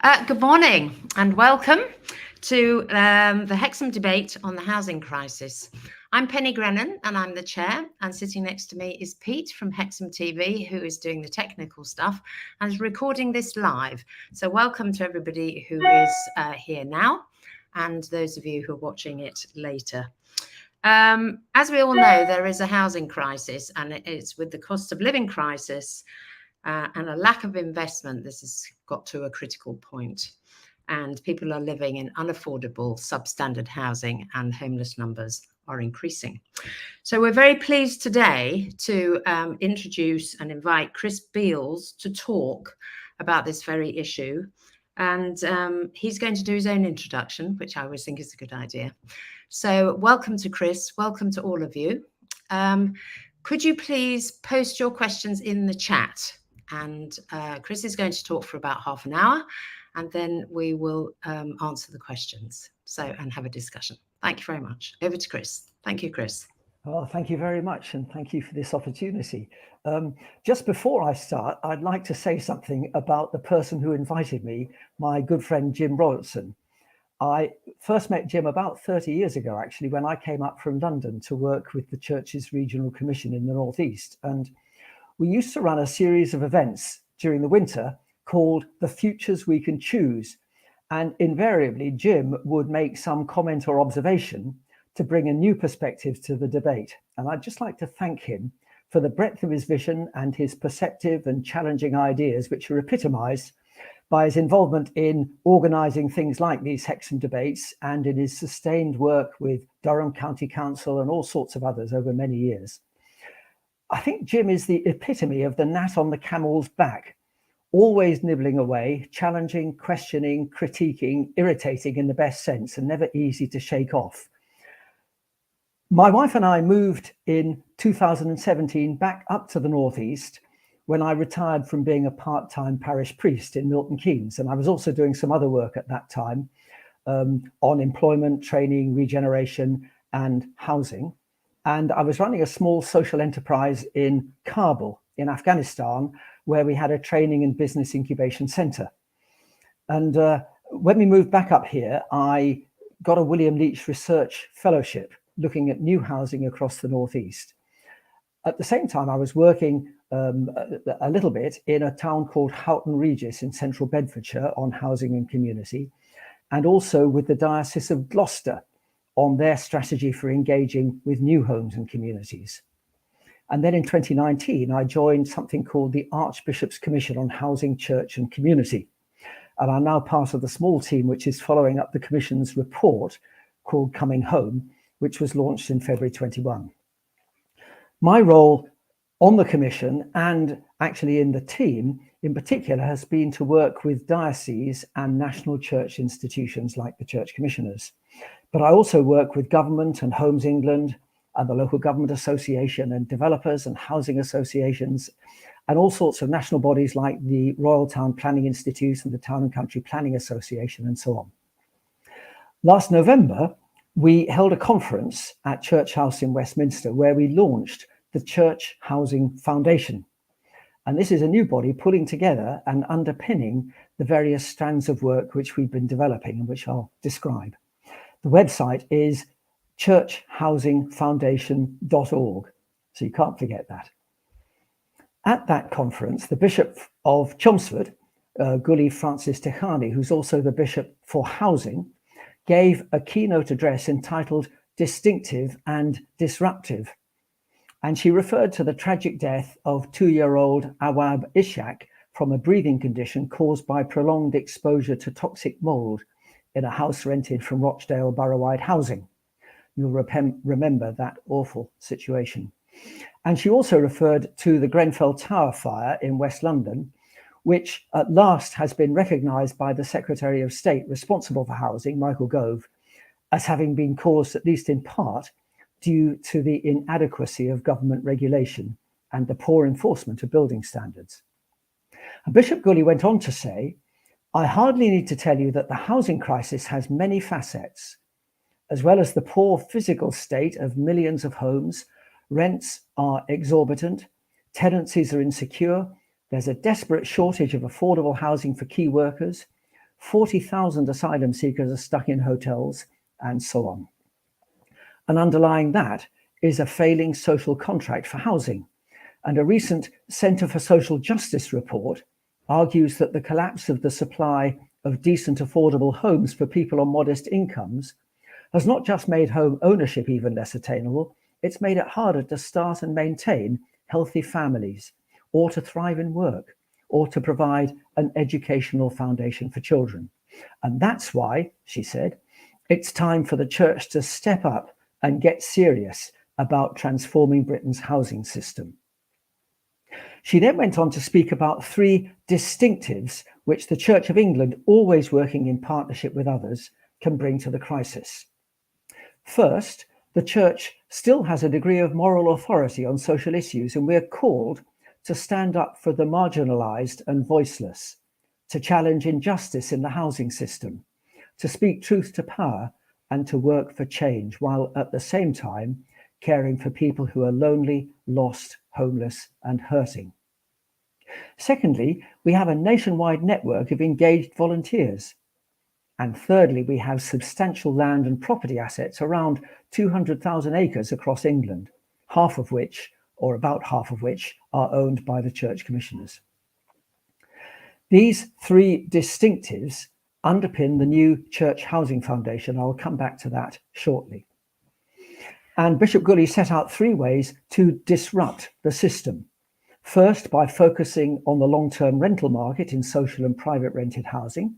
Good morning and welcome to the Hexham debate on the housing crisis. I'm Penny Grennan and I'm the chair, and sitting next to me is Pete from Hexham TV, who is doing the technical stuff and is recording this live. So welcome to everybody who is here now and those of you who are watching it later. As we all know, there is a housing crisis, and it's with the cost of living crisis and a lack of investment. This has got to a critical point, and people are living in unaffordable substandard housing, and homeless numbers are increasing. So we're very pleased today to introduce and invite Chris Beales to talk about this very issue. And he's going to do his own introduction, which I always think is a good idea. So welcome to Chris, welcome to all of you. Could you please post your questions in the chat? And Chris is going to talk for about half an hour, and then we will answer the questions and have a discussion. Thank you very much. Over to Chris. Thank you, Chris. Well, thank you very much, and thank you for this opportunity. Just before I start, I'd like to say something about the person who invited me, my good friend Jim Robertson. I first met Jim about 30 years ago, actually, when I came up from London to work with the Church's Regional Commission in the Northeast. And we used to run a series of events during the winter called The Futures We Can Choose. And invariably, Jim would make some comment or observation to bring a new perspective to the debate. And I'd just like to thank him for the breadth of his vision and his perceptive and challenging ideas, which are epitomised by his involvement in organising things like these Hexham debates and in his sustained work with Durham County Council and all sorts of others over many years. I think Jim is the epitome of the gnat on the camel's back, always nibbling away, challenging, questioning, critiquing, irritating in the best sense, and never easy to shake off. My wife and I moved in 2017 back up to the Northeast when I retired from being a part-time parish priest in Milton Keynes. And I was also doing some other work at that time on employment, training, regeneration, and housing. And I was running a small social enterprise in Kabul in Afghanistan, where we had a training and business incubation center. And when we moved back up here, I got a William Leach Research Fellowship looking at new housing across the Northeast. At the same time, I was working a little bit in a town called Houghton Regis in central Bedfordshire on housing and community, and also with the Diocese of Gloucester on their strategy for engaging with new homes and communities. And then in 2019, I joined something called the Archbishop's Commission on Housing, Church and Community. And I'm now part of the small team which is following up the Commission's report called Coming Home, which was launched in February 21. My role on the Commission, and actually in the team in particular, has been to work with dioceses and national church institutions like the Church Commissioners. But I also work with government and Homes England and the Local Government Association and developers and housing associations and all sorts of national bodies like the Royal Town Planning Institute and the Town and Country Planning Association and so on. Last November, we held a conference at Church House in Westminster where we launched the Church Housing Foundation. And this is a new body pulling together and underpinning the various strands of work which we've been developing and which I'll describe. The website is churchhousingfoundation.org, so you can't forget that. At that conference, the Bishop of Chelmsford, Gully Francis Tehani, who's also the Bishop for Housing, gave a keynote address entitled Distinctive and Disruptive. And she referred to the tragic death of 2-year-old Awab Ishak from a breathing condition caused by prolonged exposure to toxic mold in a house rented from Rochdale Borough-wide Housing. You'll remember that awful situation. And she also referred to the Grenfell Tower fire in West London, which at last has been recognised by the Secretary of State responsible for housing, Michael Gove, as having been caused, at least in part, due to the inadequacy of government regulation and the poor enforcement of building standards. And Bishop Gully went on to say, I hardly need to tell you that the housing crisis has many facets. As well as the poor physical state of millions of homes, rents are exorbitant, tenancies are insecure, there's a desperate shortage of affordable housing for key workers, 40,000 asylum seekers are stuck in hotels, and so on. And underlying that is a failing social contract for housing. And a recent Centre for Social Justice report argues that the collapse of the supply of decent, affordable homes for people on modest incomes has not just made home ownership even less attainable, it's made it harder to start and maintain healthy families, or to thrive in work, or to provide an educational foundation for children. And that's why, she said, it's time for the church to step up and get serious about transforming Britain's housing system. She then went on to speak about 3 distinctives which the Church of England, always working in partnership with others, can bring to the crisis. First, the Church still has a degree of moral authority on social issues, and we're called to stand up for the marginalised and voiceless, to challenge injustice in the housing system, to speak truth to power, and to work for change, while at the same time caring for people who are lonely, lost, homeless, and hurting. Secondly, we have a nationwide network of engaged volunteers. And thirdly, we have substantial land and property assets, around 200,000 acres across England, half of which, or about half of which, are owned by the church commissioners. These 3 distinctives underpin the new Church Housing Foundation. I'll come back to that shortly. And Bishop Gully set out 3 ways to disrupt the system. First, by focusing on the long-term rental market in social and private rented housing,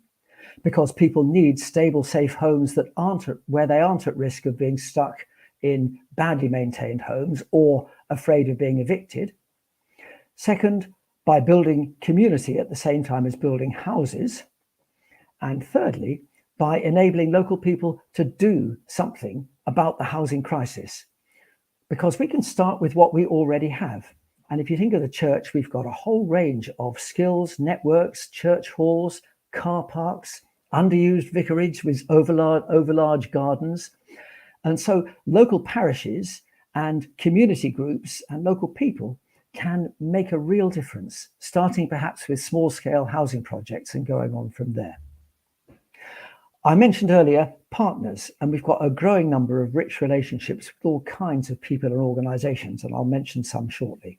because people need stable, safe homes that where they aren't at risk of being stuck in badly maintained homes or afraid of being evicted. Second, by building community at the same time as building houses. And thirdly, by enabling local people to do something about the housing crisis, because we can start with what we already have. And if you think of the church, we've got a whole range of skills, networks, church halls, car parks, underused vicarage with overlarge gardens. And so local parishes and community groups and local people can make a real difference, starting perhaps with small-scale housing projects and going on from there. I mentioned earlier partners, and we've got a growing number of rich relationships with all kinds of people and organizations, and I'll mention some shortly.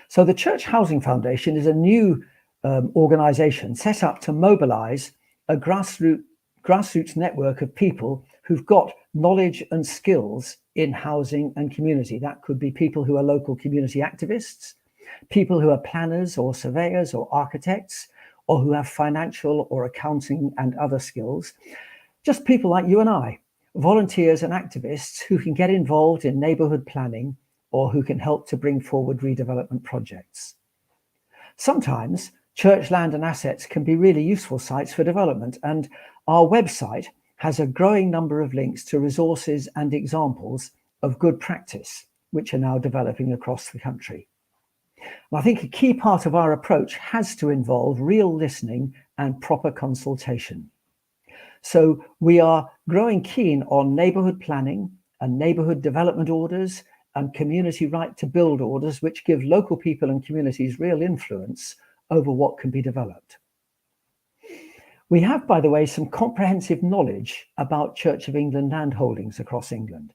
So the Church Housing Foundation is a new organization set up to mobilize a grassroots network of people who've got knowledge and skills in housing and community. That could be people who are local community activists, people who are planners or surveyors or architects, or who have financial or accounting and other skills. Just people like you and I, volunteers and activists who can get involved in neighborhood planning or who can help to bring forward redevelopment projects. Sometimes church land and assets can be really useful sites for development, and our website has a growing number of links to resources and examples of good practice, which are now developing across the country. And I think a key part of our approach has to involve real listening and proper consultation. So we are growing keen on neighbourhood planning and neighbourhood development orders and community right to build orders, which give local people and communities real influence over what can be developed. We have, by the way, some comprehensive knowledge about Church of England land holdings across England.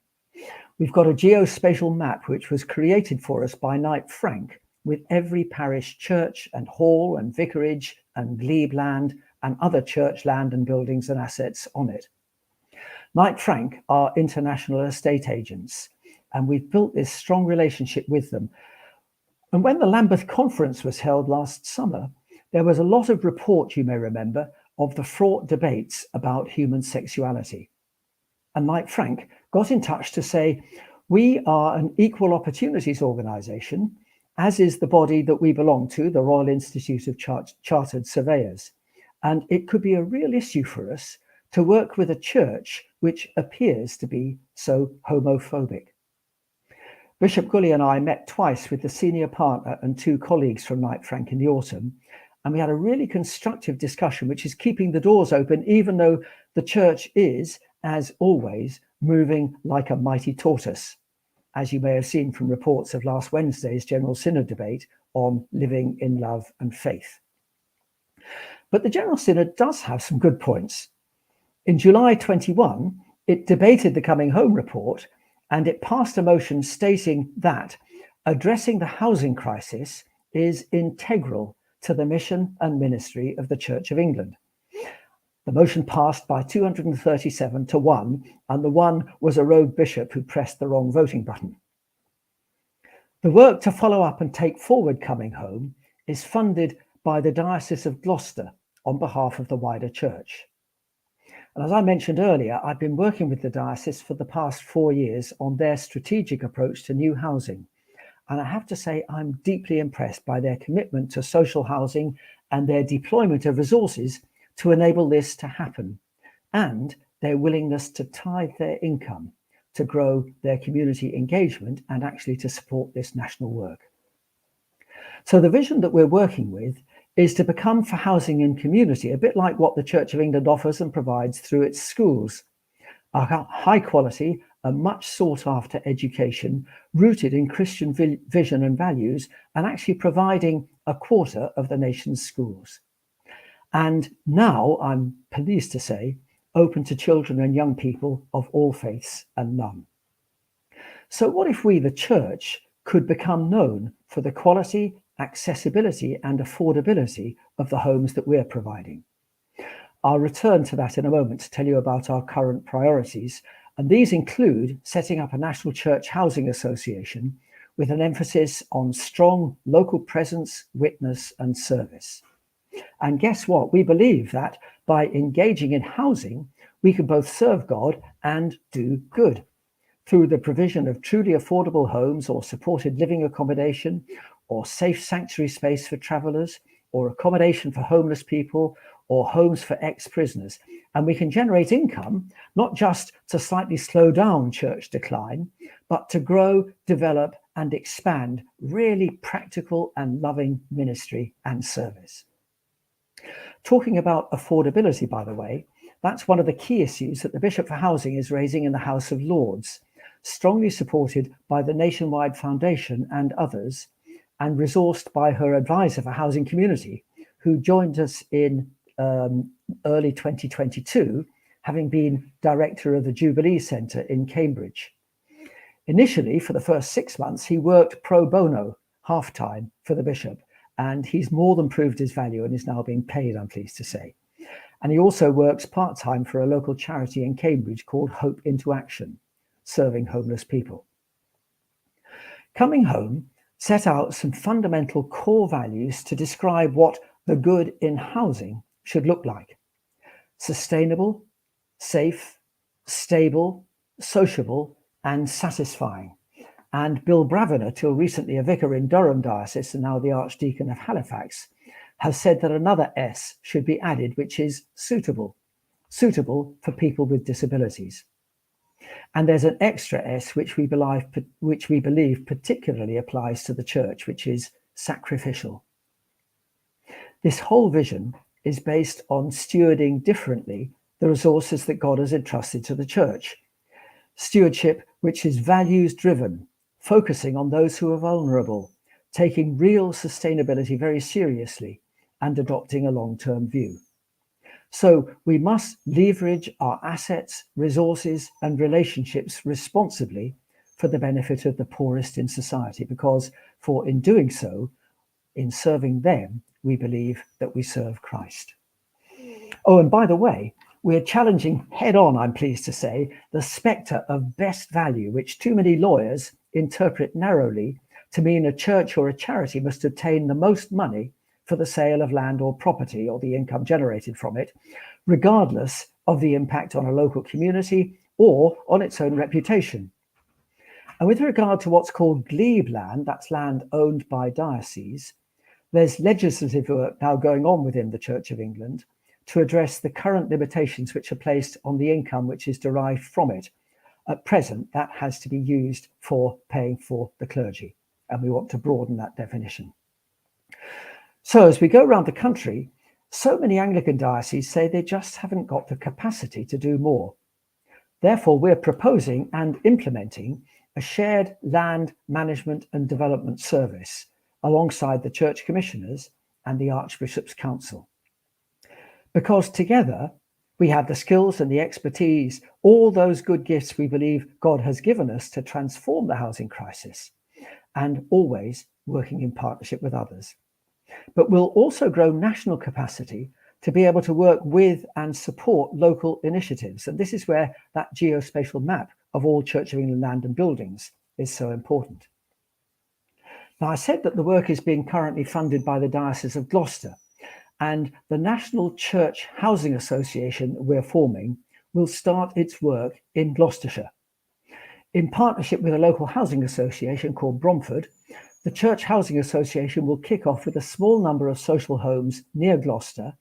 We've got a geospatial map which was created for us by Knight Frank, with every parish church and hall and vicarage and glebe land and other church land and buildings and assets on it. Knight Frank are international estate agents, and we've built this strong relationship with them. And when the Lambeth Conference was held last summer, there was a lot of report, you may remember, of the fraught debates about human sexuality. And Knight Frank got in touch to say, we are an equal opportunities organisation, as is the body that we belong to, the Royal Institute of Chartered Surveyors. And it could be a real issue for us to work with a church which appears to be so homophobic. Bishop Gully and I met twice with the senior partner and 2 colleagues from Knight Frank in the autumn, and we had a really constructive discussion, which is keeping the doors open, even though the church is, as always, moving like a mighty tortoise, as you may have seen from reports of last Wednesday's General Synod debate on living in love and faith. But the General Synod does have some good points. In July 21, it debated the Coming Home report, and it passed a motion stating that addressing the housing crisis is integral to the mission and ministry of the Church of England. The motion passed by 237 to 1, and the one was a rogue bishop who pressed the wrong voting button. The work to follow up and take forward Coming Home is funded by the Diocese of Gloucester on behalf of the wider church. And as I mentioned earlier, I've been working with the diocese for the past 4 years on their strategic approach to new housing. And I have to say, I'm deeply impressed by their commitment to social housing and their deployment of resources to enable this to happen, and their willingness to tithe their income to grow their community engagement and actually to support this national work. So the vision that we're working with is to become for housing and community, a bit like what the Church of England offers and provides through its schools. A high quality and much sought after education rooted in Christian vision and values, and actually providing a quarter of the nation's schools. And now, I'm pleased to say, open to children and young people of all faiths and none. So what if we, the church, could become known for the quality, accessibility and affordability of the homes that we're providing? I'll return to that in a moment to tell you about our current priorities, and these include setting up a National Church Housing Association with an emphasis on strong local presence, witness and service. And guess what? We believe that by engaging in housing, we can both serve God and do good through the provision of truly affordable homes or supported living accommodation or safe sanctuary space for travellers or accommodation for homeless people or homes for ex-prisoners. And we can generate income, not just to slightly slow down church decline, but to grow, develop and expand really practical and loving ministry and service. Talking about affordability, by the way, that's one of the key issues that the Bishop for Housing is raising in the House of Lords, strongly supported by the Nationwide Foundation and others, and resourced by her advisor for housing community, who joined us in early 2022, having been director of the Jubilee Centre in Cambridge. Initially, for the first 6 months, he worked pro bono, half-time, for the Bishop, and he's more than proved his value and is now being paid, I'm pleased to say. And he also works part-time for a local charity in Cambridge called Hope into Action, serving homeless people. Coming Home set out some fundamental core values to describe what the good in housing should look like: sustainable, safe, stable, sociable, and satisfying. And Bill Braviner, till recently a vicar in Durham Diocese and now the Archdeacon of Halifax, has said that another S should be added, which is suitable, suitable for people with disabilities. And there's an extra S which we believe particularly applies to the church, which is sacrificial. This whole vision is based on stewarding differently the resources that God has entrusted to the church. Stewardship which is values driven, focusing on those who are vulnerable, taking real sustainability very seriously and adopting a long-term view. So we must leverage our assets, resources and relationships responsibly for the benefit of the poorest in society, because in doing so, in serving them, we believe that we serve Christ. Oh, and by the way, we're challenging head on, I'm pleased to say, the spectre of best value, which too many lawyers interpret narrowly to mean a church or a charity must obtain the most money for the sale of land or property or the income generated from it, regardless of the impact on a local community or on its own reputation. And with regard to what's called glebe land, that's land owned by dioceses, there's legislative work now going on within the Church of England to address the current limitations which are placed on the income which is derived from it. At present, that has to be used for paying for the clergy, and we want to broaden that definition. So as we go around the country, so many Anglican dioceses say they just haven't got the capacity to do more. Therefore, we're proposing and implementing a shared land management and development service alongside the church commissioners and the Archbishop's Council. because together we have the skills and the expertise, all those good gifts we believe God has given us to transform the housing crisis, and always working in partnership with others. But we'll also grow national capacity to be able to work with and support local initiatives. And this is where that geospatial map of all Church of England land and buildings is so important. Now, I said that the work is being currently funded by the Diocese of Gloucester, and the National Church Housing Association we're forming will start its work in Gloucestershire. In partnership with a local housing association called Bromford, the Church Housing Association will kick off with a small number of social homes near Gloucester,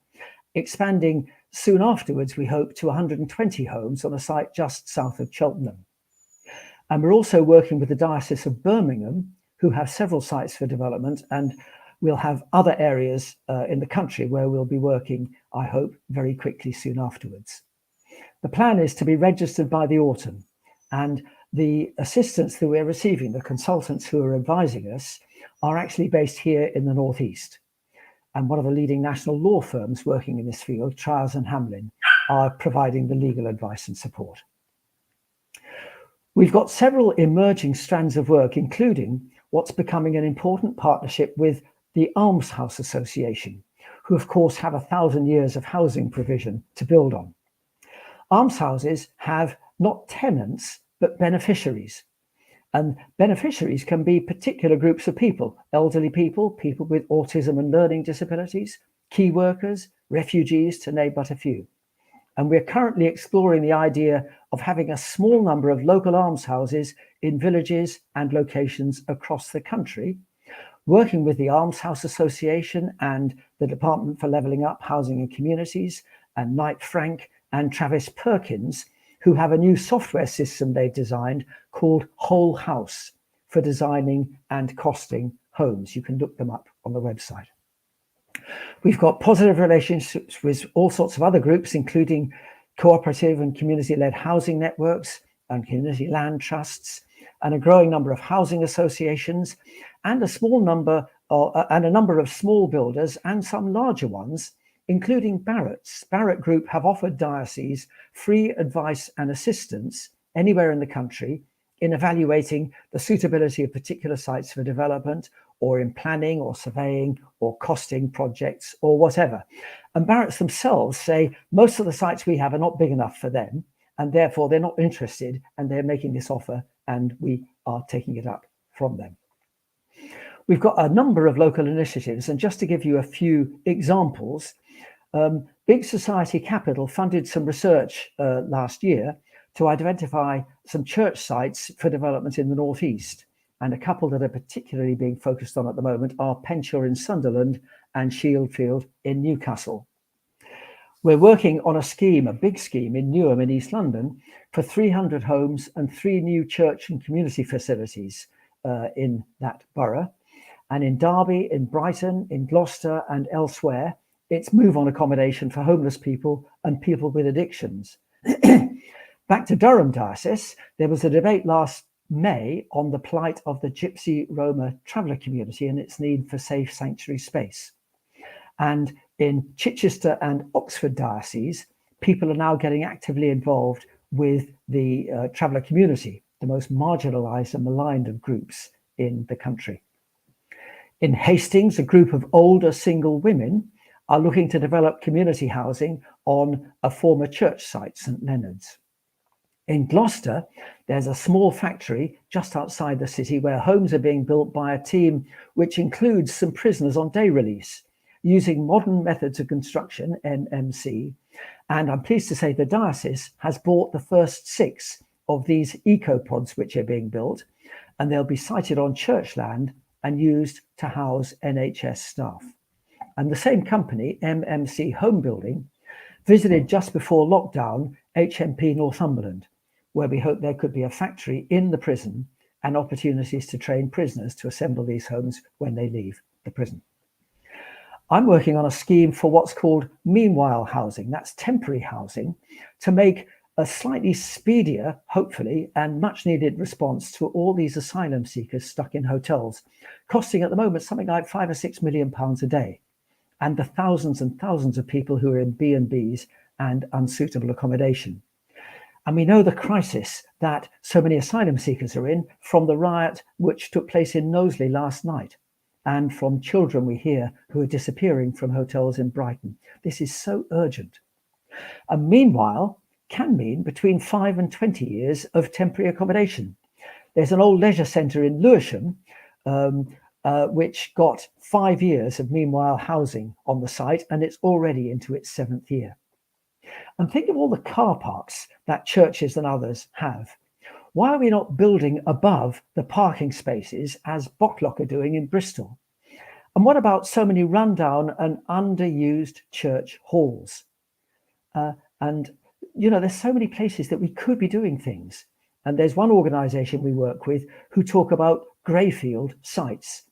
expanding soon afterwards, we hope, to 120 homes on a site just south of Cheltenham. And we're also working with the Diocese of Birmingham, who have several sites for development, and we'll have other areas in the country where we'll be working, I hope, very quickly soon afterwards. The plan is to be registered by the autumn, and the assistance that we're receiving, the consultants who are advising us, are actually based here in the Northeast. And one of the leading national law firms working in this field, Trials and Hamlin, are providing the legal advice and support. We've got several emerging strands of work, including what's becoming an important partnership with the Almshouse Association, who of course have 1,000 years of housing provision to build on. Almshouses have not tenants, but beneficiaries. And beneficiaries can be particular groups of people, elderly people, people with autism and learning disabilities, key workers, refugees, to name but a few. And we're currently exploring the idea of having a small number of local almshouses in villages and locations across the country, working with the Almshouse Association and the Department for Levelling Up Housing and Communities, and Knight Frank and Travis Perkins, who have a new software system they've designed called Whole House for designing and costing homes. You can look them up on the website. We've got positive relationships with all sorts of other groups, including cooperative and community-led housing networks and community land trusts, and a growing number of housing associations, and a number of small builders and some larger ones, including Barratt's. Barratt Group have offered dioceses free advice and assistance anywhere in the country in evaluating the suitability of particular sites for development, or in planning or surveying or costing projects or whatever. And Barratt's themselves say most of the sites we have are not big enough for them, and therefore they're not interested, and they're making this offer, and we are taking it up from them. We've got a number of local initiatives, and just to give you a few examples, Big Society Capital funded some research last year to identify some church sites for development in the Northeast. And a couple that are particularly being focused on at the moment are Penshaw in Sunderland and Shieldfield in Newcastle. We're working on a scheme, a big scheme in Newham in East London for 300 homes and 3 new church and community facilities in that borough. And in Derby, in Brighton, in Gloucester and elsewhere, it's move-on accommodation for homeless people and people with addictions. Back to Durham Diocese, there was a debate last May on the plight of the Gypsy Roma traveller community and its need for safe sanctuary space. And in Chichester and Oxford Diocese, people are now getting actively involved with the traveller community, the most marginalised and maligned of groups in the country. In Hastings, a group of older single women are looking to develop community housing on a former church site, St Leonard's. In Gloucester, there's a small factory just outside the city where homes are being built by a team which includes some prisoners on day release, using modern methods of construction, NMC. And I'm pleased to say the diocese has bought the first 6 of these eco-pods which are being built, and they'll be sited on church land and used to house NHS staff. And the same company, MMC Home Building, visited just before lockdown HMP Northumberland, where we hope there could be a factory in the prison and opportunities to train prisoners to assemble these homes when they leave the prison. I'm working on a scheme for what's called meanwhile housing, that's temporary housing, to make a slightly speedier, hopefully, and much needed response to all these asylum seekers stuck in hotels, costing at the moment something like £5 or £6 million a day. and the thousands and thousands of people who are in B&Bs and unsuitable accommodation. And we know the crisis that so many asylum seekers are in from the riot which took place in Knowsley last night, and from children we hear who are disappearing from hotels in Brighton. This is so urgent. And meanwhile, can mean between 5 and 20 years of temporary accommodation. There's an old leisure centre in Lewisham, which got 5 years of meanwhile housing on the site, and it's already into its 7th year. And think of all the car parks that churches and others have. Why are we not building above the parking spaces as Bocklock are doing in Bristol? And what about so many rundown and underused church halls? And you know, there's so many places that we could be doing things. And there's one organisation we work with who talk about greyfield sites.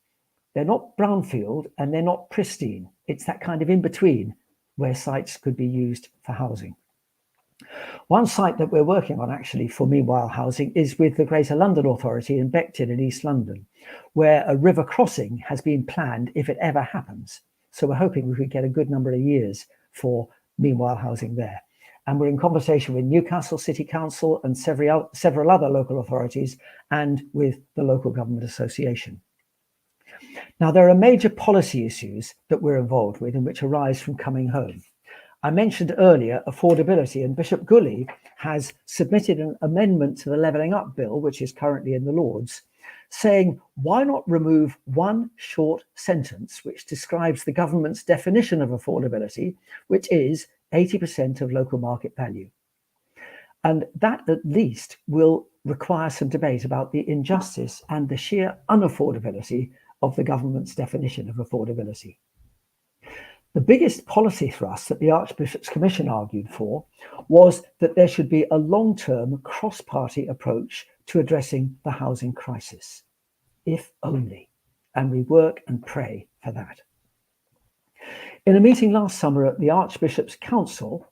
They're not brownfield and they're not pristine. It's that kind of in between where sites could be used for housing. One site that we're working on actually for meanwhile housing is with the Greater London Authority in Beckton in East London, where a river crossing has been planned if it ever happens. So we're hoping we could get a good number of years for meanwhile housing there. And we're in conversation with Newcastle City Council and several other local authorities and with the Local Government Association. Now, there are major policy issues that we're involved with and which arise from coming home. I mentioned earlier affordability, and Bishop Gully has submitted an amendment to the Levelling Up Bill, which is currently in the Lords, saying, why not remove one short sentence which describes the government's definition of affordability, which is 80% of local market value. And that at least will require some debate about the injustice and the sheer unaffordability of the government's definition of affordability. The biggest policy thrust that the Archbishop's Commission argued for was that there should be a long-term cross-party approach to addressing the housing crisis, if only, and we work and pray for that. In a meeting last summer at the Archbishop's Council,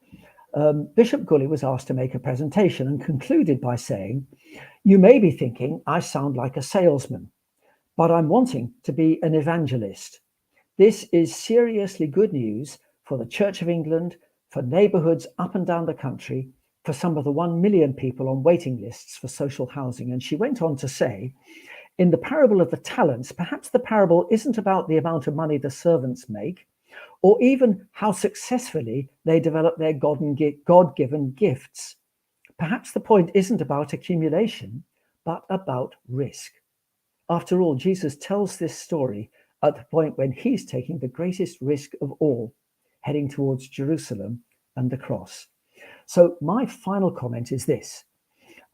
Bishop Gully was asked to make a presentation and concluded by saying, you may be thinking I sound like a salesman, but I'm wanting to be an evangelist. This is seriously good news for the Church of England, for neighbourhoods up and down the country, for some of the 1 million people on waiting lists for social housing. And she went on to say, in the parable of the talents, perhaps the parable isn't about the amount of money the servants make, or even how successfully they develop their God-given gifts. Perhaps the point isn't about accumulation, but about risk. After all, Jesus tells this story at the point when he's taking the greatest risk of all, heading towards Jerusalem and the cross. So my final comment is this.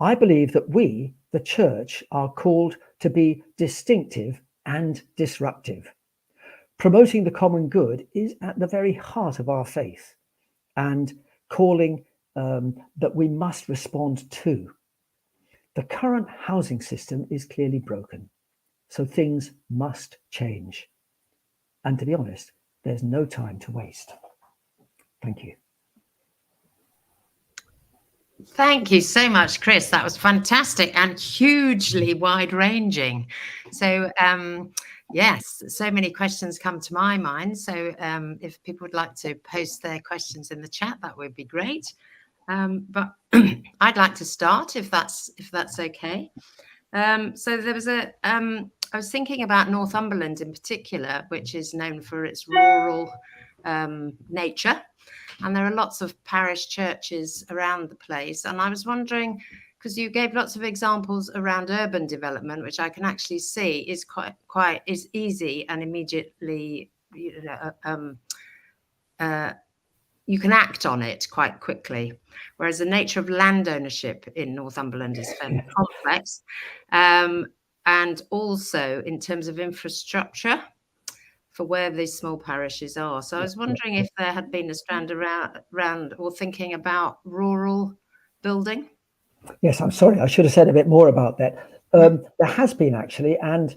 I believe that we, the church, are called to be distinctive and disruptive. Promoting the common good is at the very heart of our faith, and calling that we must respond to. The current housing system is clearly broken, so things must change. And to be honest, there's no time to waste. Thank you. Thank you so much, Chris. That was fantastic and hugely wide-ranging. So, yes, so many questions come to my mind. So if people would like to post their questions in the chat, that would be great. But I'd like to start if that's okay. So there was I was thinking about Northumberland in particular, which is known for its rural nature. And there are lots of parish churches around the place. And I was wondering, because you gave lots of examples around urban development, which I can actually see is quite easy and immediately, you can act on it quite quickly. Whereas the nature of land ownership in Northumberland is fairly complex. And also in terms of infrastructure for where these small parishes are. So I was wondering if there had been a strand around or thinking about rural building. Yes, I'm sorry, I should have said a bit more about that. There has been actually, and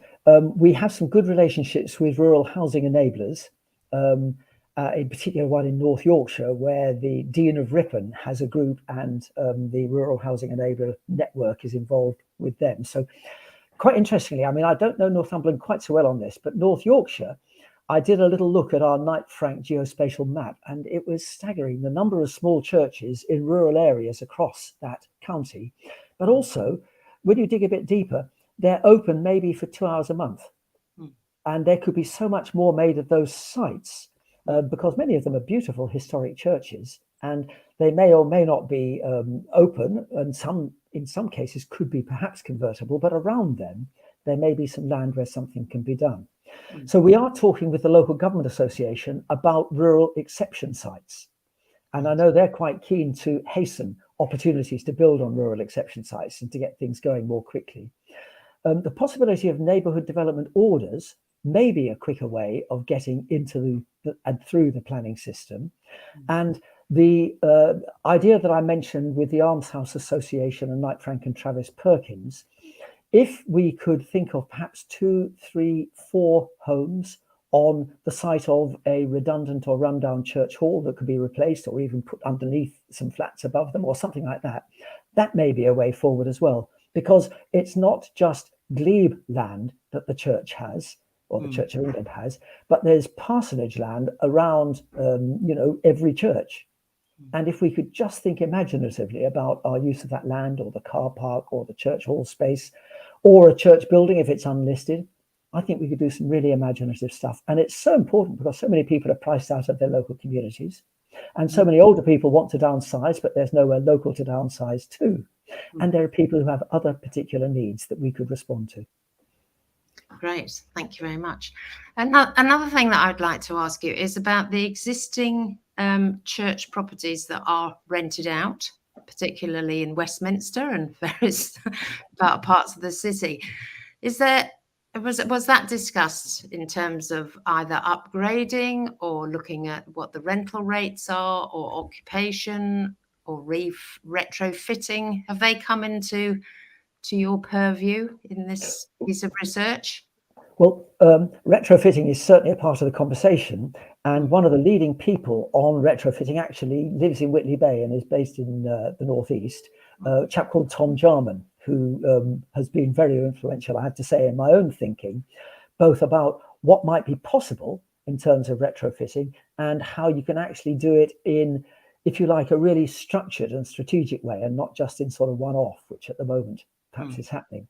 we have some good relationships with rural housing enablers, in particular one in North Yorkshire, where the Dean of Ripon has a group and the Rural Housing Enabler Network is involved with them. So quite interestingly, I mean, I don't know Northumberland quite so well on this, but North Yorkshire I did a little look at our Knight Frank geospatial map, and it was staggering, the number of small churches in rural areas across that county. But also, when you dig a bit deeper, they're open maybe for 2 hours a month. And there could be so much more made of those sites, because many of them are beautiful historic churches, and they may or may not be open, and in some cases could be perhaps convertible, but around them, there may be some land where something can be done. So we are talking with the local government association about rural exception sites. And I know they're quite keen to hasten opportunities to build on rural exception sites and to get things going more quickly. The possibility of neighbourhood development orders may be a quicker way of getting into and through the planning system. And the idea that I mentioned with the Almshouse Association and Knight Frank and Travis Perkins, if we could think of perhaps 2, 3, 4 homes on the site of a redundant or rundown church hall that could be replaced or even put underneath some flats above them or something like that, that may be a way forward as well, because it's not just glebe land that the church has, or the Church of England has, but there's parsonage land around, every church. And if we could just think imaginatively about our use of that land, or the car park, or the church hall space, or a church building if it's unlisted, I think we could do some really imaginative stuff. And it's so important because so many people are priced out of their local communities. And so many older people want to downsize, but there's nowhere local to downsize to. And there are people who have other particular needs that we could respond to. Great, thank you very much. Another thing that I'd like to ask you is about the existing church properties that are rented out, particularly in Westminster and various parts of the city. Was that discussed in terms of either upgrading or looking at what the rental rates are, or occupation, or retrofitting? Have they come into your purview in this piece of research? Well, retrofitting is certainly a part of the conversation, and one of the leading people on retrofitting actually lives in Whitley Bay and is based in the northeast, a chap called Tom Jarman, who has been very influential, I have to say, in my own thinking, both about what might be possible in terms of retrofitting and how you can actually do it in, if you like, a really structured and strategic way, and not just in sort of one-off, which at the moment perhaps is happening.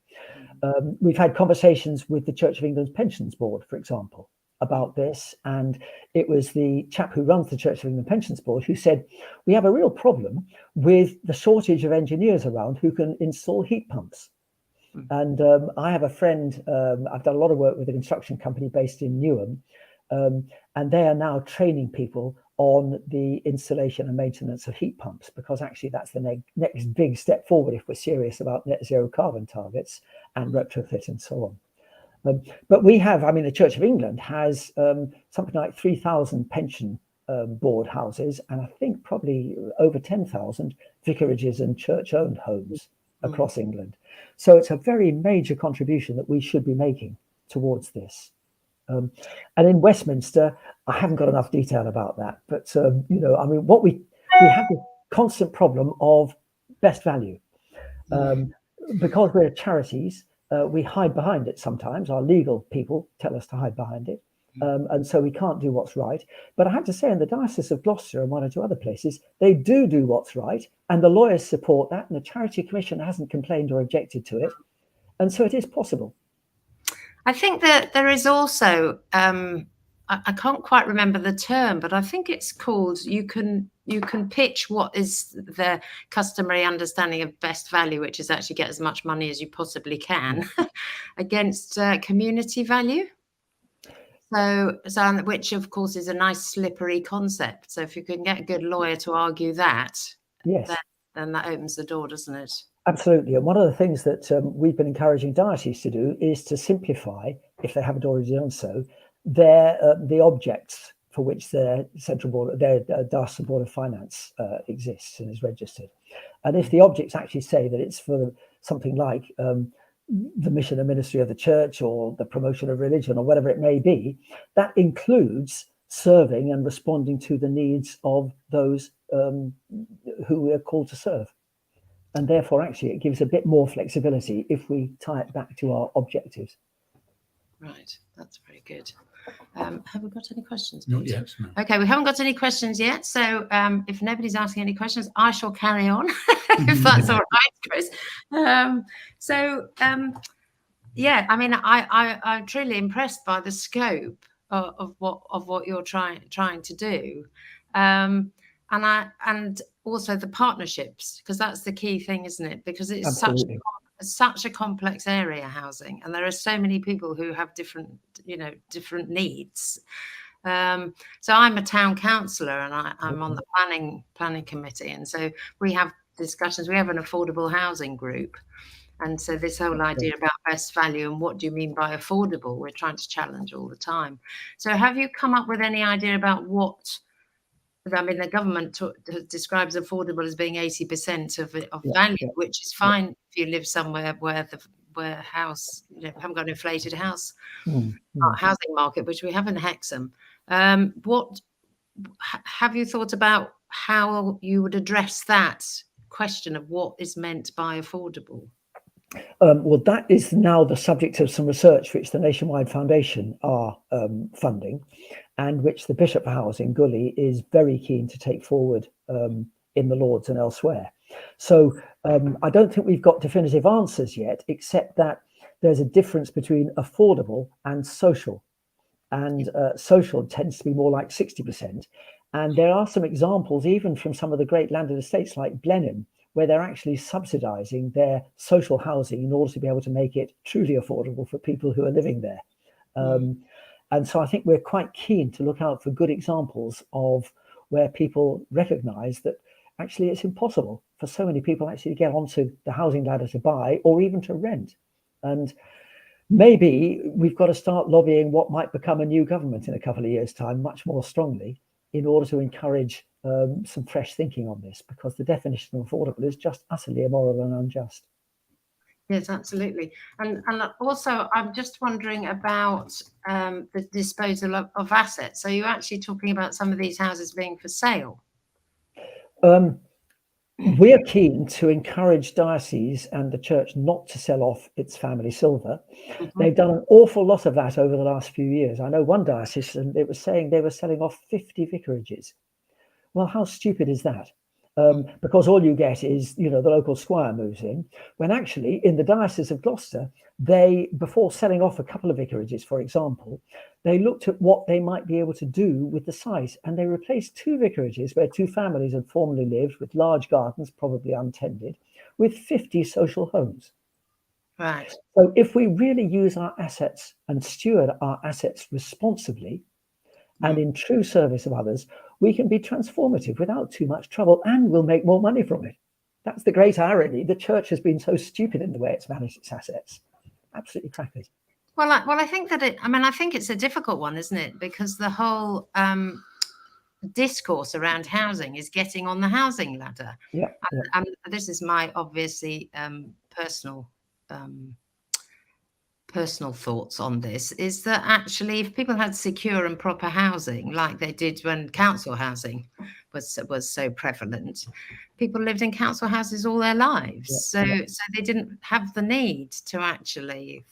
We've had conversations with the Church of England's Pensions Board, for example, about this. And it was the chap who runs the Church of England Pensions Board who said, we have a real problem with the shortage of engineers around who can install heat pumps. And I have a friend, I've done a lot of work with a construction company based in Newham, and they are now training people on the installation and maintenance of heat pumps, because actually that's the next big step forward if we're serious about net zero carbon targets and retrofit and so on. But we have, the Church of England has something like 3,000 pension board houses, and I think probably over 10,000 vicarages and church-owned homes across England. So it's a very major contribution that we should be making towards this. And in Westminster, I haven't got enough detail about that, but what we have the constant problem of best value, because we're charities. We hide behind it sometimes. Our legal people tell us to hide behind it, and so we can't do what's right. But I have to say, in the Diocese of Gloucester and 1 or 2 other places, they do what's right, and the lawyers support that, and the Charity Commission hasn't complained or objected to it, and so it is possible. I think that there is also, I can't quite remember the term, but I think it's called, you can pitch what is the customary understanding of best value, which is actually get as much money as you possibly can against community value. So which of course is a nice slippery concept. So if you can get a good lawyer to argue that, yes, then that opens the door, doesn't it? Absolutely. And one of the things that we've been encouraging dioceses to do is to simplify, if they haven't already done so, the objects for which their central board, their Diocese Board of Finance exists and is registered. And if the objects actually say that it's for something like the mission and ministry of the church, or the promotion of religion, or whatever it may be, that includes serving and responding to the needs of those who we are called to serve. And therefore, actually, it gives a bit more flexibility if we tie it back to our objectives. Right, that's very good. Have we got any questions, Not Pete? yet. No. Okay, we haven't got any questions yet. So if nobody's asking any questions, I shall carry on, if that's all right, Chris. Yeah, I mean, I'm truly impressed by the scope of what you're trying to do, and also the partnerships, because that's the key thing, isn't it? Because it's Absolutely. such a complex area, housing, and there are so many people who have different needs. So I'm a town councillor, and I'm on the planning committee, and so we have discussions. We have an affordable housing group. And so this whole idea about best value and what do you mean by affordable, we're trying to challenge all the time. So have you come up with any idea about what, I mean, the government describes affordable as being 80% of value, which is fine if you live somewhere where house, haven't got an inflated house housing market, which we have in Hexham. What have you thought about how you would address that question of what is meant by affordable? Well, that is now the subject of some research which the Nationwide Foundation are funding, and which the Bishop for Housing, Gully, is very keen to take forward in the Lords and elsewhere. So I don't think we've got definitive answers yet, except that there's a difference between affordable and social. And social tends to be more like 60%. And there are some examples, even from some of the great landed estates like Blenheim, where they're actually subsidizing their social housing in order to be able to make it truly affordable for people who are living there. And so I think we're quite keen to look out for good examples of where people recognize that actually it's impossible for so many people actually to get onto the housing ladder to buy or even to rent. And maybe we've got to start lobbying what might become a new government in a couple of years' time much more strongly in order to encourage some fresh thinking on this, because the definition of affordable is just utterly immoral and unjust. Yes, absolutely. And also, I'm just wondering about the disposal of assets. So you're actually talking about some of these houses being for sale? We're keen to encourage dioceses and the church not to sell off its family silver. They've done an awful lot of that over the last few years. I know one diocese, and it was saying they were selling off 50 vicarages. Well, how stupid is that? Because all you get is, the local squire moves in, when actually in the Diocese of Gloucester, they, before selling off a couple of vicarages, for example, they looked at what they might be able to do with the site, and they replaced 2 vicarages where 2 families had formerly lived, with large gardens, probably untended, with 50 social homes. Right. So if we really use our assets and steward our assets responsibly and in true service of others, we can be transformative without too much trouble, and we'll make more money from it. That's the great irony. The church has been so stupid in the way it's managed its assets. Absolutely crackers. Well, I think that I think it's a difficult one, isn't it? Because the whole discourse around housing is getting on the housing ladder. Yeah. And this is my obviously personal thoughts on this, is that actually if people had secure and proper housing like they did when council housing was so prevalent, people lived in council houses all their lives. So they didn't have the need to actually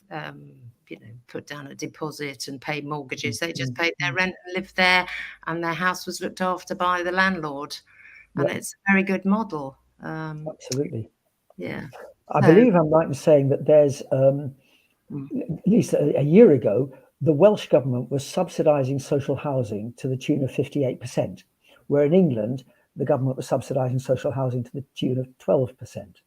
put down a deposit and pay mortgages. They just paid their rent and lived there, and their house was looked after by the landlord. And it's a very good model. Absolutely. Yeah. I believe I'm right in saying that there's at least a year ago, the Welsh government was subsidising social housing to the tune of 58%, where in England, the government was subsidising social housing to the tune of 12%.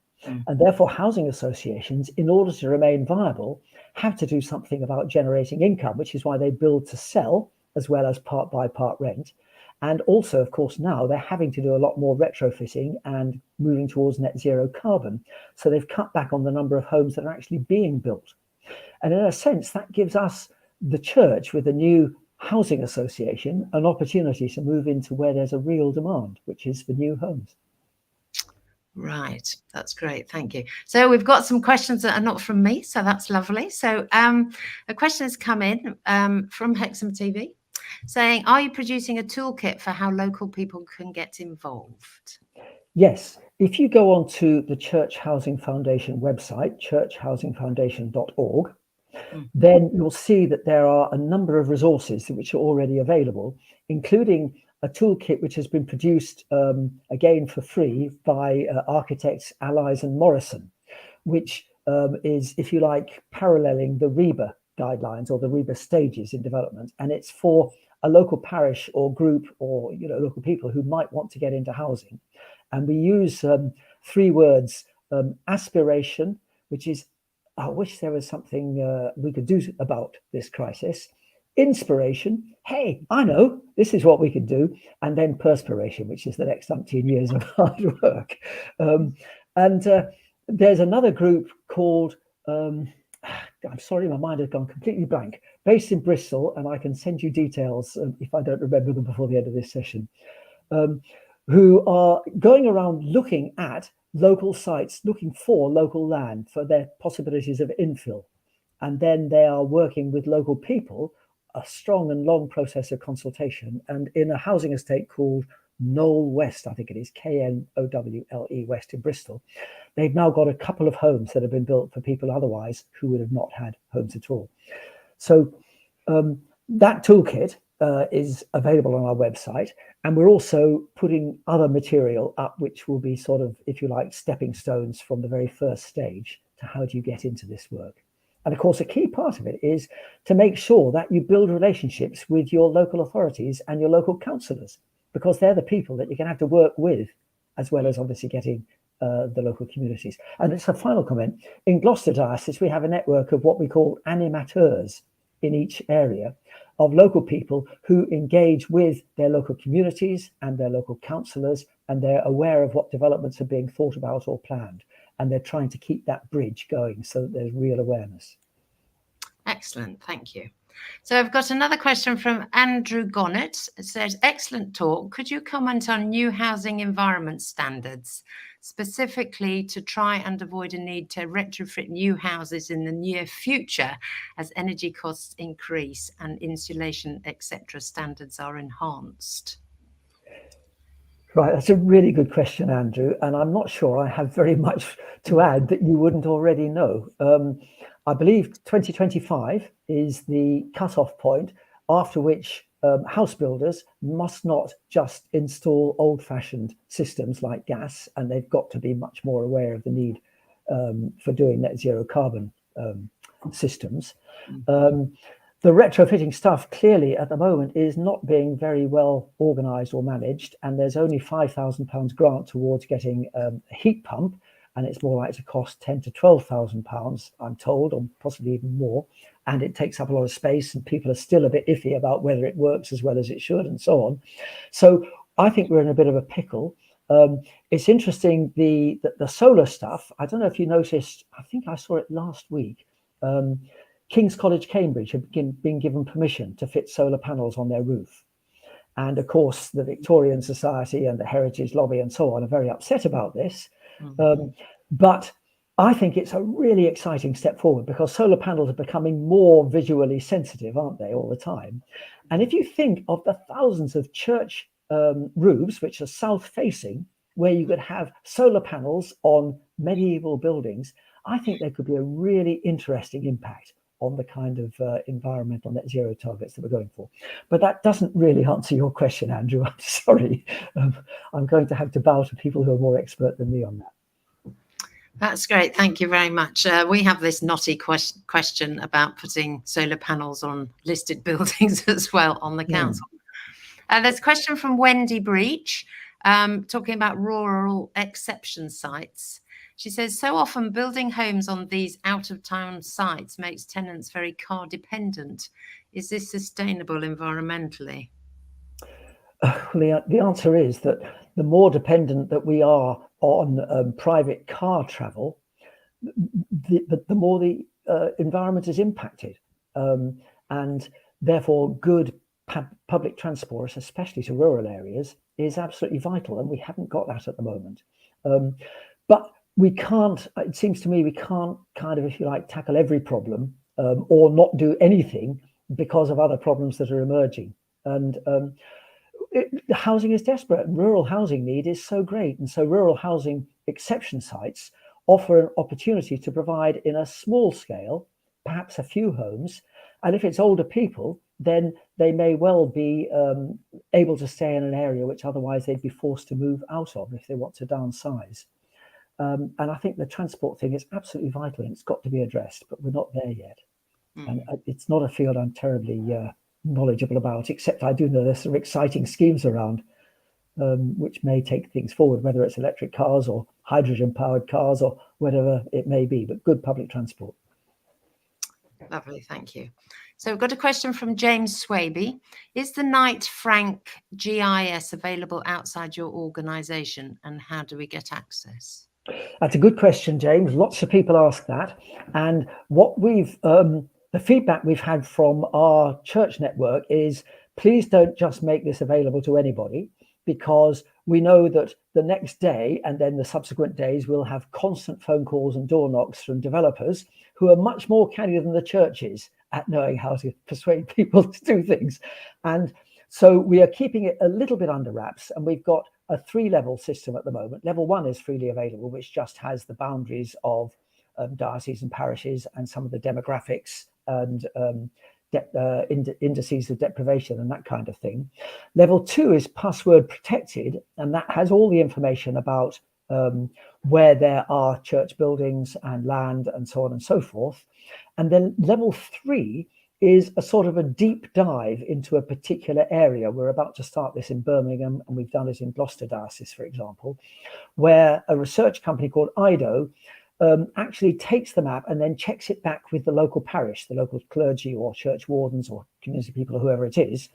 And therefore, housing associations, in order to remain viable, have to do something about generating income, which is why they build to sell as well as part by part rent. And also, of course, now they're having to do a lot more retrofitting and moving towards net zero carbon. So they've cut back on the number of homes that are actually being built. And in a sense, that gives us, the church, with a new housing association, an opportunity to move into where there's a real demand, which is for new homes. Right, that's great, thank you. So we've got some questions that are not from me, so that's lovely. So a question has come in from Hexham TV saying, are you producing a toolkit for how local people can get involved? Yes, if you go on to the Church Housing Foundation website, churchhousingfoundation.org, then you'll see that there are a number of resources which are already available, including a toolkit which has been produced, again for free, by architects Allies and Morrison, which is, if you like, paralleling the REBA guidelines or the REBA stages in development. And it's for a local parish or group or local people who might want to get into housing. And we use 3 words: aspiration, which is, I wish there was something we could do about this crisis; inspiration, hey, I know, this is what we could do; and then perspiration, which is the next umpteen years of hard work. There's another group called, I'm sorry, my mind has gone completely blank, based in Bristol, and I can send you details if I don't remember them before the end of this session, who are going around looking at local sites, looking for local land for their possibilities of infill. And then they are working with local people, a strong and long process of consultation. And in a housing estate called Knoll West, I think it is, Knowle West in Bristol, they've now got a couple of homes that have been built for people otherwise who would have not had homes at all. So that toolkit is available on our website, and we're also putting other material up which will be sort of, if you like, stepping stones from the very first stage to how do you get into this work. And of course, a key part of it is to make sure that you build relationships with your local authorities and your local councillors, because they're the people that you're going to have to work with, as well as obviously getting the local communities. And it's a final comment. In Gloucester Diocese, we have a network of what we call animateurs in each area, of local people who engage with their local communities and their local councillors, and they're aware of what developments are being thought about or planned, and they're trying to keep that bridge going so that there's real awareness. Excellent, thank you. So I've got another question from Andrew Gonnet. It says, excellent talk. Could you comment on new housing environment standards, specifically to try and avoid a need to retrofit new houses in the near future as energy costs increase and insulation, etc. standards are enhanced? Right, that's a really good question, Andrew, and I'm not sure I have very much to add that you wouldn't already know. I believe 2025 is the cut-off point, after which house builders must not just install old-fashioned systems like gas, and they've got to be much more aware of the need for doing net zero carbon systems. The retrofitting stuff clearly at the moment is not being very well organised or managed, and there's only £5,000 grant towards getting a heat pump, and it's more likely to cost £10,000 to £12,000, I'm told, or possibly even more. And it takes up a lot of space, and people are still a bit iffy about whether it works as well as it should, and so on. So I think we're in a bit of a pickle. It's interesting, the solar stuff. I don't know if you noticed, I think I saw it last week. King's College, Cambridge have been given permission to fit solar panels on their roof. And of course, the Victorian Society and the Heritage Lobby and so on are very upset about this. But I think it's a really exciting step forward, because solar panels are becoming more visually sensitive, aren't they, all the time? And if you think of the thousands of church roofs which are south-facing, where you could have solar panels on medieval buildings, I think there could be a really interesting impact on the kind of environmental net zero targets that we're going for. But that doesn't really answer your question, Andrew. I'm sorry. I'm going to have to bow to people who are more expert than me on that. That's great. Thank you very much. We have this knotty question about putting solar panels on listed buildings as well on the council. There's a question from Wendy Breach, talking about rural exception sites. She says, so often building homes on these out-of-town sites makes tenants very car dependent. Is this sustainable environmentally? The answer is that the more dependent that we are on private car travel, the more the environment is impacted. And therefore, good public transport, especially to rural areas, is absolutely vital. And we haven't got that at the moment. But we can't, it seems to me, we can't kind of, if you like, tackle every problem or not do anything because of other problems that are emerging. And housing is desperate, and rural housing need is so great. And so rural housing exception sites offer an opportunity to provide in a small scale perhaps a few homes. And if it's older people, then they may well be able to stay in an area which otherwise they'd be forced to move out of if they want to downsize. And I think the transport thing is absolutely vital and it's got to be addressed, but we're not there yet. And it's not a field I'm terribly knowledgeable about, except I do know there's some exciting schemes around which may take things forward, whether it's electric cars or hydrogen-powered cars or whatever it may be, but good public transport. Lovely, thank you. So we've got a question from James Swaby. Is the Knight Frank GIS available outside your organisation, and how do we get access? That's a good question, James. Lots of people ask that. And what we've, the feedback we've had from our church network is, please don't just make this available to anybody, because we know that the next day and then the subsequent days we'll have constant phone calls and door knocks from developers who are much more canny than the church is at knowing how to persuade people to do things. And so we are keeping it a little bit under wraps, and we've got a 3-level system at the moment. Level 1 is freely available, which just has the boundaries of dioceses and parishes and some of the demographics and indices of deprivation and that kind of thing. Level 2 is password protected, and that has all the information about where there are church buildings and land and so on and so forth. And then level 3 is a sort of a deep dive into a particular area. We're about to start this in Birmingham, and we've done it in Gloucester Diocese, for example, where a research company called IDO actually takes the map and then checks it back with the local parish, the local clergy or church wardens or community people or whoever it is,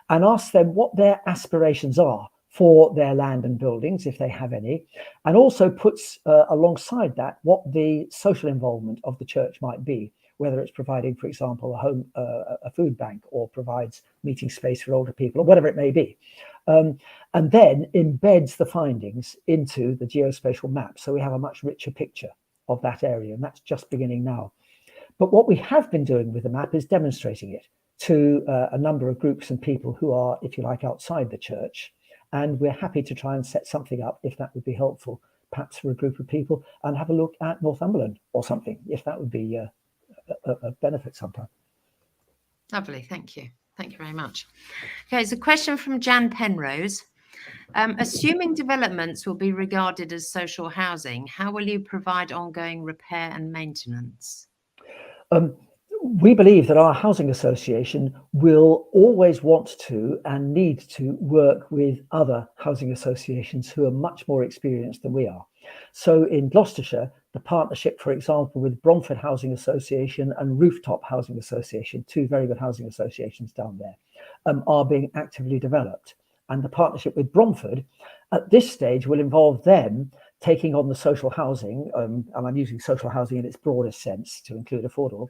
and asks them what their aspirations are for their land and buildings, if they have any, and also puts alongside that what the social involvement of the church might be, whether it's providing, for example, a food bank, or provides meeting space for older people, or whatever it may be. And then embeds the findings into the geospatial map. So we have a much richer picture of that area, and that's just beginning now. But what we have been doing with the map is demonstrating it to a number of groups and people who are, if you like, outside the church. And we're happy to try and set something up, if that would be helpful, perhaps for a group of people, and have a look at Northumberland or something, if that would be a benefit sometime. Lovely, thank you. Thank you very much. Okay, it's a question from Jan Penrose. Assuming developments will be regarded as social housing, how will you provide ongoing repair and maintenance? We believe that our housing association will always want to and need to work with other housing associations who are much more experienced than we are. So in Gloucestershire, the partnership, for example, with Bromford Housing Association and Rooftop Housing Association, 2 very good housing associations down there, are being actively developed. And the partnership with Bromford at this stage will involve them taking on the social housing, and I'm using social housing in its broadest sense to include affordable,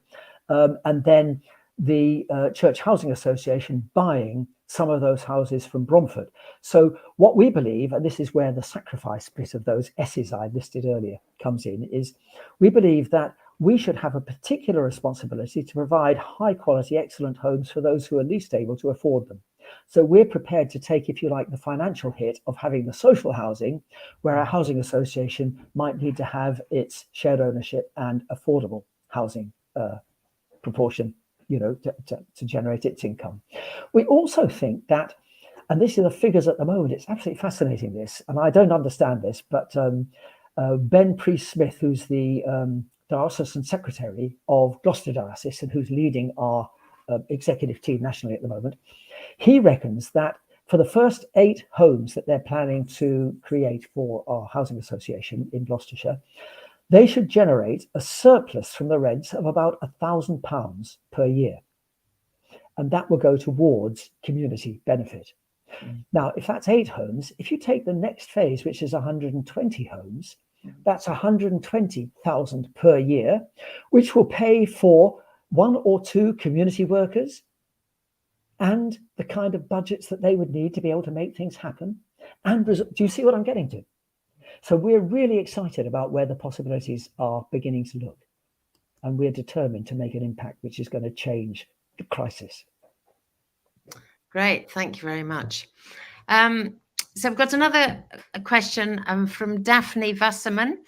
and then the Church Housing Association buying some of those houses from Bromford. So what we believe, and this is where the sacrifice bit of those S's I listed earlier comes in, is we believe that we should have a particular responsibility to provide high quality, excellent homes for those who are least able to afford them. So we're prepared to take, if you like, the financial hit of having the social housing, where a housing association might need to have its shared ownership and affordable housing proportion, you know, to generate its income. We also think that, and this is the figures at the moment, it's absolutely fascinating this, and I don't understand this, but Ben Priest-Smith, who's the diocesan secretary of Gloucester Diocese and who's leading our executive team nationally at the moment, he reckons that for the first 8 homes that they're planning to create for our housing association in Gloucestershire, they should generate a surplus from the rents of about £1,000 per year. And that will go towards community benefit. Now, if that's 8 homes, if you take the next phase, which is 120 homes, that's 120,000 per year, which will pay for 1 or 2 community workers and the kind of budgets that they would need to be able to make things happen. And do you see what I'm getting to? So we're really excited about where the possibilities are beginning to look. And we're determined to make an impact which is going to change the crisis. Great, thank you very much. So I've got another question from Daphne Wasserman.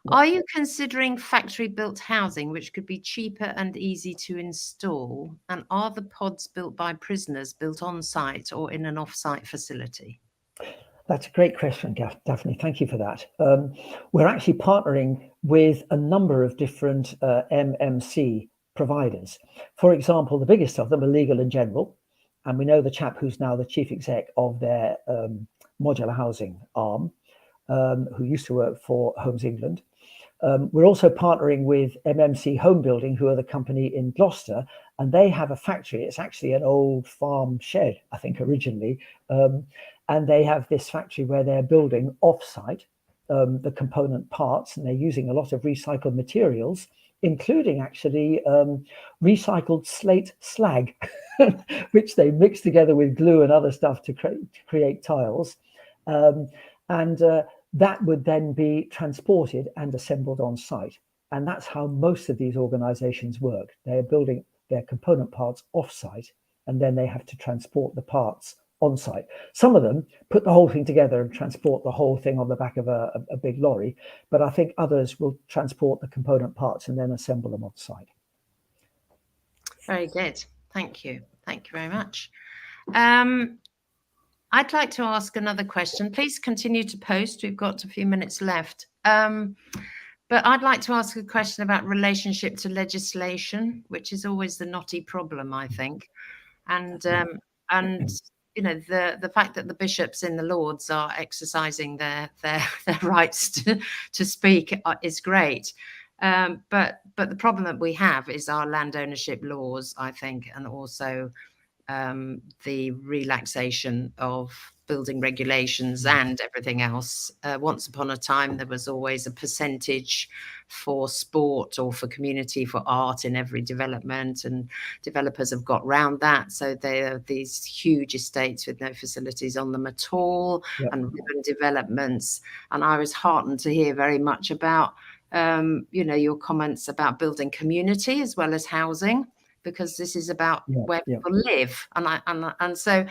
Are you considering factory-built housing, which could be cheaper and easy to install? And are the pods built by prisoners built on site or in an off-site facility? That's a great question, Daphne. Thank you for that. We're actually partnering with a number of different MMC providers. For example, the biggest of them are Legal and General, and we know the chap who's now the chief exec of their modular housing arm, who used to work for Homes England. We're also partnering with MMC Home Building, who are the company in Gloucester, and they have a factory. It's actually an old farm shed, I think, originally. And they have this factory where they're building off-site the component parts, and they're using a lot of recycled materials, including actually recycled slate slag, which they mix together with glue and other stuff to create tiles. That would then be transported and assembled on site. And that's how most of these organizations work. They're building their component parts off-site, and then they have to transport the parts on site. Some of them put the whole thing together and transport the whole thing on the back of a big lorry, but I think others will transport the component parts and then assemble them on site. Very good. Thank you. Thank you very much. I'd like to ask another question. Please continue to post. We've got a few minutes left. But I'd like to ask a question about relationship to legislation, which is always the knotty problem, I think. And you know, the fact that the bishops in the Lords are exercising their rights to speak is great. But the problem that we have is our land ownership laws, I think, and also the relaxation of building regulations and everything else. Once upon a time, there was always a percentage for sport or for community, for art in every development, and developers have got round that. So there are these huge estates with no facilities on them at all, Yep. and ribbon developments. And I was heartened to hear very much about, you know, your comments about building community as well as housing, because this is about where people live. And so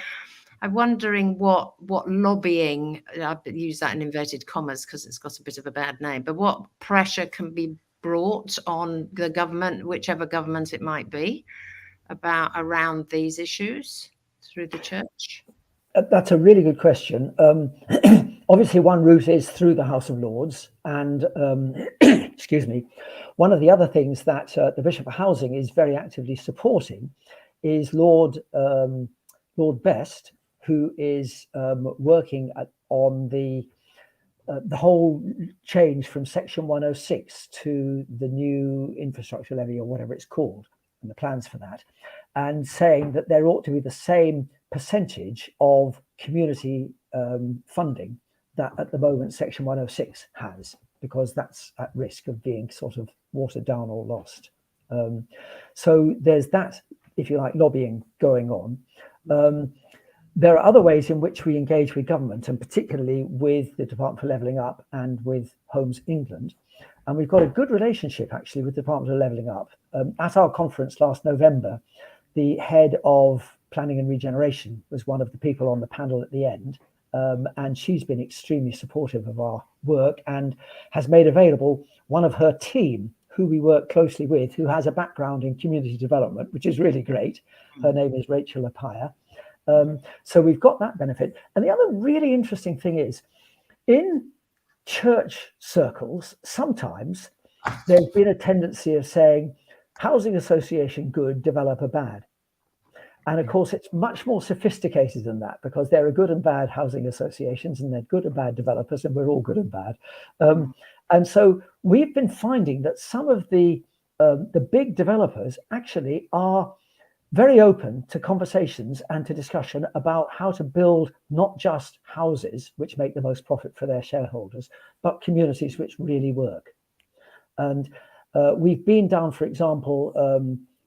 I'm wondering what lobbying, I use that in inverted commas because it's got a bit of a bad name, but what pressure can be brought on the government, whichever government it might be, around these issues through the church? That's a really good question. Obviously, one route is through the House of Lords, and excuse me, one of the other things that the Bishop of Housing is very actively supporting is Lord Best, who is working on the whole change from Section 106 to the new infrastructure levy, or whatever it's called, and the plans for that, and saying that there ought to be the same percentage of community funding that at the moment Section 106 has, because that's at risk of being sort of watered down or lost. So there's that, if you like, lobbying going on. There are other ways in which we engage with government, and particularly with the Department for Levelling Up and with Homes England. And we've got a good relationship actually with the Department of Levelling Up. At our conference last November, the head of planning and regeneration was one of the people on the panel at the end. And she's been extremely supportive of our work and has made available one of her team, who we work closely with, who has a background in community development, which is really great. Her name is Rachel Apaya. So we've got that benefit. And the other really interesting thing is, in church circles, sometimes there's been a tendency of saying, housing association good, developer bad. And of course, it's much more sophisticated than that, because there are good and bad housing associations, and they're good and bad developers, and we're all good and bad. And so we've been finding that some of the big developers actually are very open to conversations and to discussion about how to build not just houses which make the most profit for their shareholders, but communities which really work. And we've been down, for example,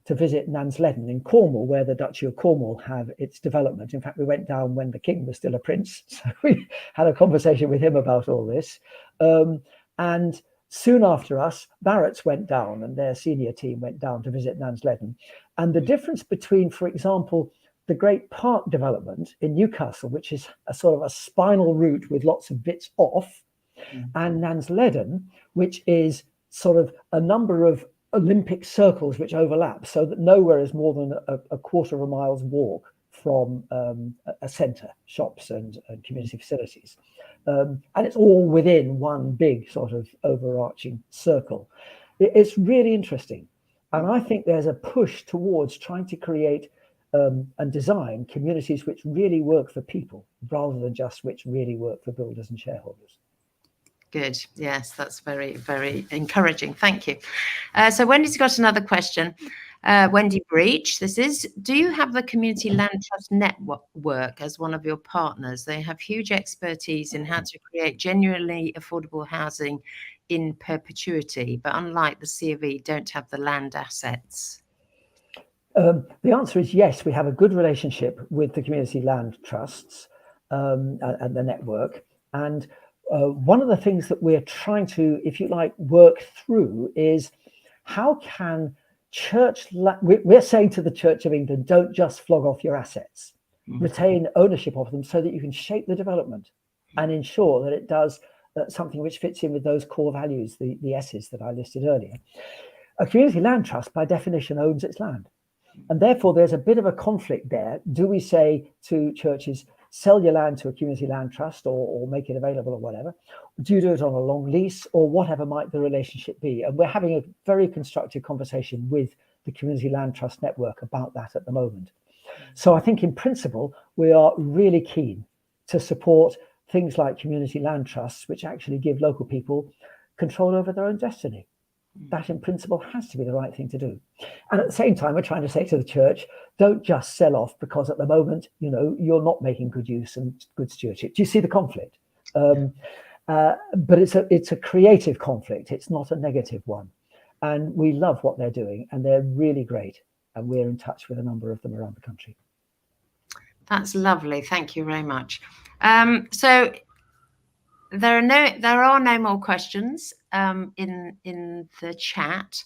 to visit Nansleddon in Cornwall, where the Duchy of Cornwall have its development. In fact, we went down when the king was still a prince, so we had a conversation with him about all this. And soon after us, Barrett's went down, and their senior team went down to visit Nansleddon. And the difference between, for example, the Great Park development in Newcastle, which is a sort of a spinal route with lots of bits off, and Nansleden, which is sort of a number of Olympic circles which overlap, so that nowhere is more than a quarter of a mile's walk from a centre, shops and community facilities. And it's all within one big sort of overarching circle. It's really interesting. And I think there's a push towards trying to create and design communities which really work for people rather than just which really work for builders and shareholders. Good. Yes, that's very, very encouraging. Thank you. So Wendy's got another question. Wendy Breach, this is, do you have the Community Land Trust Network as one of your partners? They have huge expertise in how to create genuinely affordable housing in perpetuity, but unlike the C of E, don't have the land assets. The answer is yes, we have a good relationship with the Community Land Trusts and the network. And one of the things that we're trying to, if you like, work through is how can we're saying to the Church of England, don't just flog off your assets, retain ownership of them so that you can shape the development and ensure that it does something which fits in with those core values, the S's that I listed earlier. A community land trust, by definition, owns its land. And therefore, there's a bit of a conflict there. Do we say to churches, sell your land to a community land trust or make it available or whatever? Do you do it on a long lease or whatever might the relationship be? And we're having a very constructive conversation with the Community Land Trust Network about that at the moment. So I think in principle, we are really keen to support things like community land trusts, which actually give local people control over their own destiny. That in principle has to be the right thing to do. And at the same time, we're trying to say to the church, don't just sell off because at the moment, you know, you're not making good use and good stewardship. Do you see the conflict? But it's a creative conflict. It's not a negative one. And we love what they're doing and they're really great. And we're in touch with a number of them around the country. That's lovely. Thank you very much. So there are no more questions in the chat.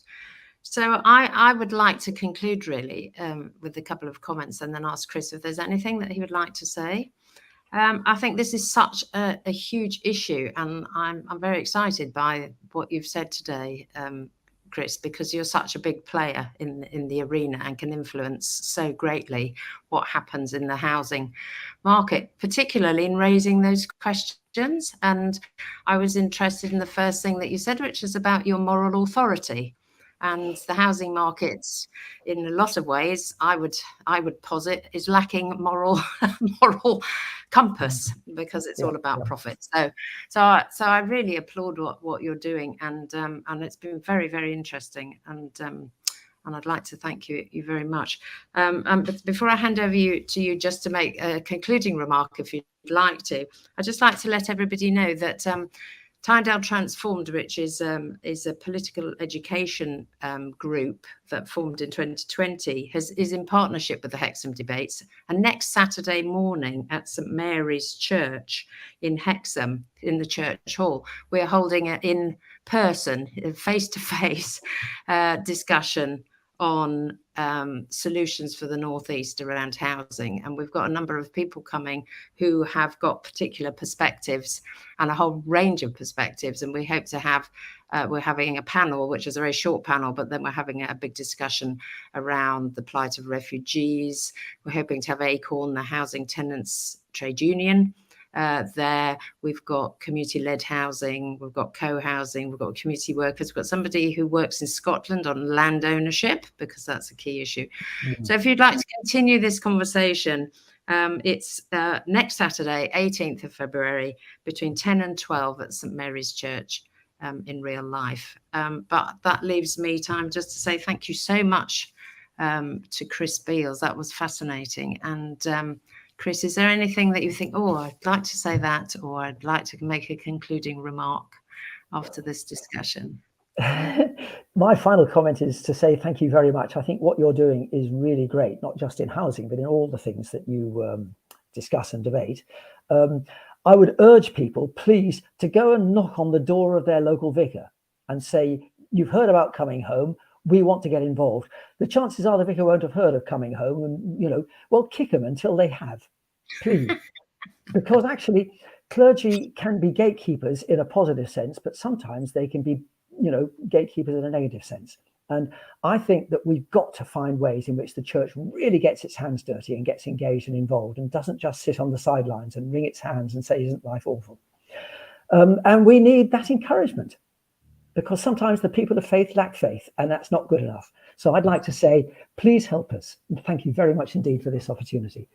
So I would like to conclude really with a couple of comments and then ask Chris if there's anything that he would like to say. I think this is such a huge issue, and I'm very excited by what you've said today, Chris, because you're such a big player in the arena and can influence so greatly what happens in the housing market, particularly in raising those questions. And I was interested in the first thing that you said, which is about your moral authority. And the housing markets, in a lot of ways, I would posit, is lacking moral compass because it's all about profit. So I really applaud what you're doing, and it's been very, very interesting, and I'd like to thank you very much. But before I hand over to you, just to make a concluding remark, if you'd like to, I'd just like to let everybody know that Tynedale Transformed, which is a political education group that formed in 2020, is in partnership with the Hexham Debates. And next Saturday morning at St Mary's Church in Hexham, in the church hall, we're holding an in-person, face-to-face discussion on solutions for the Northeast around housing. And we've got a number of people coming who have got particular perspectives and a whole range of perspectives. And we hope to have, we're having a panel, which is a very short panel, but then we're having a big discussion around the plight of refugees. We're hoping to have ACORN, the Housing Tenants Trade Union, there. We've got community-led housing, we've got co-housing, we've got community workers, we've got somebody who works in Scotland on land ownership, because that's a key issue. So if you'd like to continue this conversation, it's next Saturday, 18th of February, between 10 and 12 at St Mary's Church in real life. But that leaves me time just to say thank you so much to Chris Beales. That was fascinating. And Chris, is there anything that you think, oh, I'd like to say that, or I'd like to make a concluding remark after this discussion? My final comment is to say thank you very much. I think what you're doing is really great, not just in housing, but in all the things that you discuss and debate. I would urge people, please, to go and knock on the door of their local vicar and say, you've heard about Coming Home. We want to get involved. The chances are the vicar won't have heard of Coming Home, and, you know, well, kick them until they have, please. Because actually, clergy can be gatekeepers in a positive sense, but sometimes they can be, gatekeepers in a negative sense. And I think that we've got to find ways in which the church really gets its hands dirty and gets engaged and involved and doesn't just sit on the sidelines and wring its hands and say, isn't life awful? And we need that encouragement, because sometimes the people of faith lack faith, and that's not good enough. So I'd like to say, please help us. And thank you very much indeed for this opportunity.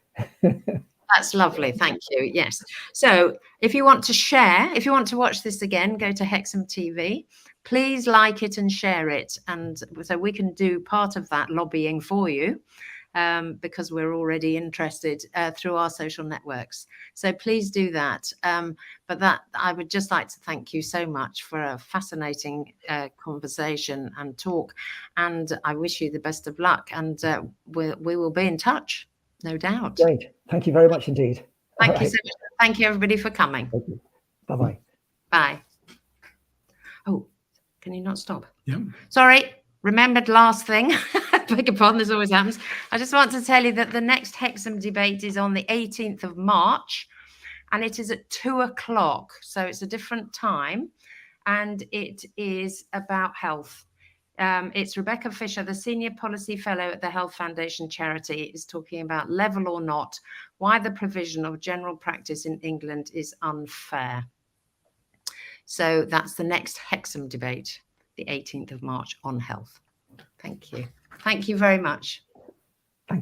That's lovely. Thank you. Yes. So if you want to share, if you want to watch this again, go to Hexham TV. Please like it and share it. And so we can do part of that lobbying for you, because we're already interested through our social networks. So please do that. But that I would just like to thank you so much for a fascinating conversation and talk. And I wish you the best of luck. And we will be in touch, no doubt. Great. Thank you very much indeed. Thank you so much. Thank you, everybody, for coming. Thank you. Bye-bye. Bye. Oh, can you not stop? Yeah. Sorry. Remembered last thing. Beg your pardon, this always happens. I just want to tell you that the next Hexham debate is on the 18th of March, and it is at 2:00. So it's a different time, and it is about health. It's Rebecca Fisher, the Senior Policy Fellow at the Health Foundation charity, is talking about level or not, why the provision of general practice in England is unfair. So that's the next Hexham debate, the 18th of March, on health. Thank you. Thank you very much.